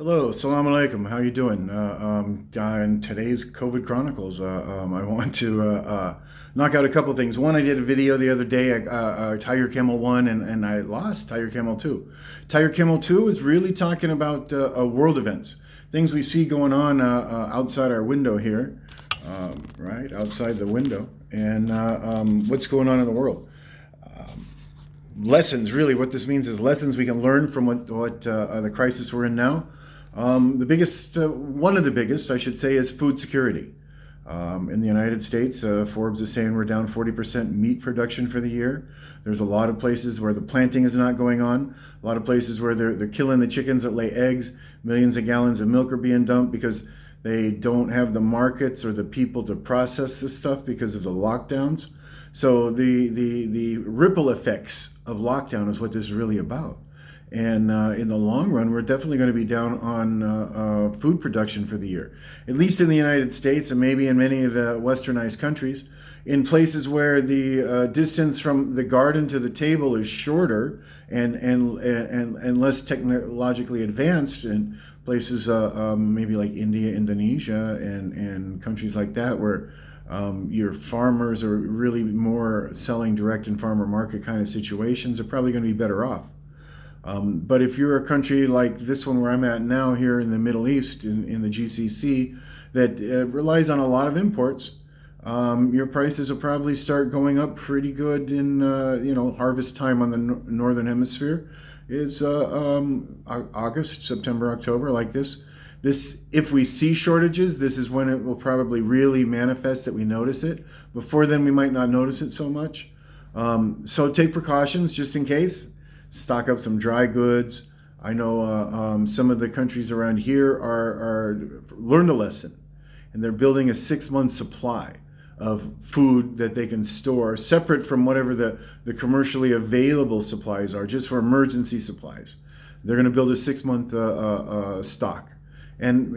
Hello, Assalamu alaikum. How you doing? In today's COVID Chronicles, I want to knock out a couple things. One, I did a video the other day, Tiger Camel 1, and I lost Tiger Camel 2. Tiger Camel 2 is really talking about world events, things we see going on outside our window here, right, outside the window, and what's going on in the world. Lessons, really, what this means is lessons we can learn from what the crisis we're in now. One of the biggest, I should say, is food security. In the United States, Forbes is saying we're down 40% meat production for the year. There's a lot of places where the planting is not going on. A lot of places where they're killing the chickens that lay eggs. Millions of gallons of milk are being dumped because they don't have the markets or the people to process this stuff because of the lockdowns. So the ripple effects of lockdown is what this is really about. And in the long run, we're definitely going to be down on food production for the year, at least in the United States and maybe in many of the westernized countries. In places where the distance from the garden to the table is shorter and less technologically advanced, in places maybe like India, Indonesia, and countries like that, where your farmers are really more selling direct in farmer market kind of situations, are probably going to be better off. But if you're a country like this one where I'm at now here in the Middle East, in the GCC, that relies on a lot of imports, your prices will probably start going up pretty good in harvest time on the northern hemisphere is August, September, October, like this. If we see shortages, this is when it will probably really manifest that we notice it. Before then, we might not notice it so much. So take precautions just in case. Stock up some dry goods. I know some of the countries around here are learned a lesson, and they're building a 6-month supply of food that they can store separate from whatever the commercially available supplies are, just for emergency supplies. They're going to build a 6-month stock, and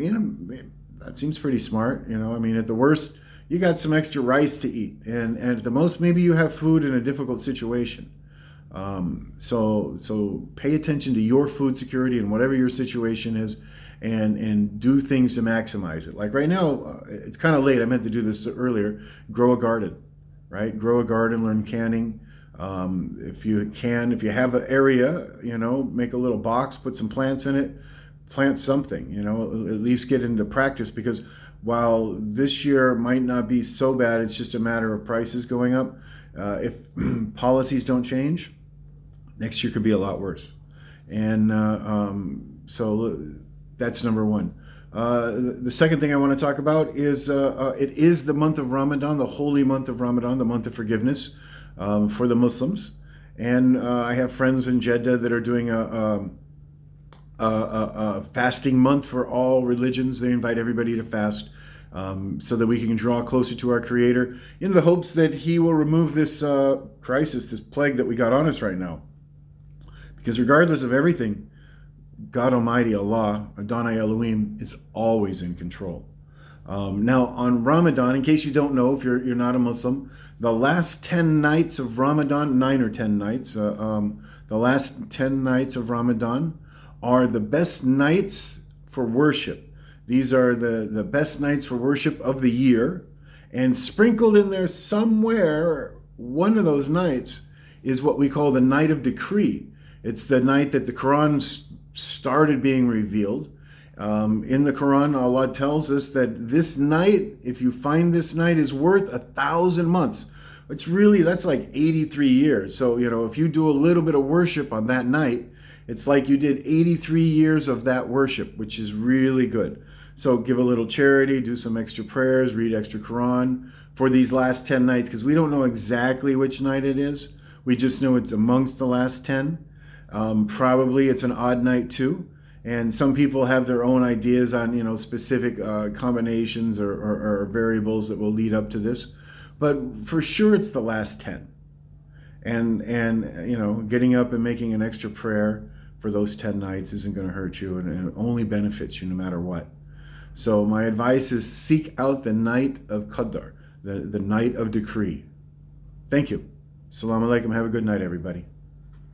that seems pretty smart. I mean, at the worst, you got some extra rice to eat, and at the most, maybe you have food in a difficult situation. So pay attention to your food security and whatever your situation is, and do things to maximize it. Like right now, it's kind of late. I meant to do this earlier. Grow a garden, right? Grow a garden, learn canning. If you have an area, make a little box, put some plants in it, plant something, at least get into practice, because while this year might not be so bad, it's just a matter of prices going up. If policies don't change, next year could be a lot worse. And so that's number one. The second thing I want to talk about is it is the month of Ramadan, the holy month of Ramadan, the month of forgiveness for the Muslims. And I have friends in Jeddah that are doing a fasting month for all religions. They invite everybody to fast so that we can draw closer to our Creator, in the hopes that He will remove this crisis, this plague that we got on us right now. Because regardless of everything, God Almighty, Allah, Adonai Elohim, is always in control. Now, on Ramadan, in case you don't know, if you're not a Muslim, the last 10 nights of Ramadan, 9 or 10 nights, the last 10 nights of Ramadan are the best nights for worship. These are the best nights for worship of the year. And sprinkled in there somewhere, one of those nights is what we call the night of decree. It's the night that the Quran started being revealed. In the Quran, Allah tells us that this night, if you find this night, is worth 1,000 months. That's like 83 years. So, if you do a little bit of worship on that night, it's like you did 83 years of that worship, which is really good. So give a little charity, do some extra prayers, read extra Quran for these last 10 nights, because we don't know exactly which night it is. We just know it's amongst the last 10. Probably it's an odd night too. And some people have their own ideas on, specific combinations or variables that will lead up to this. But for sure, it's the last 10. And getting up and making an extra prayer for those 10 nights isn't going to hurt you, and it only benefits you no matter what. So my advice is seek out the night of Qadr, the night of decree. Thank you. Assalamu alaikum. Have a good night, everybody.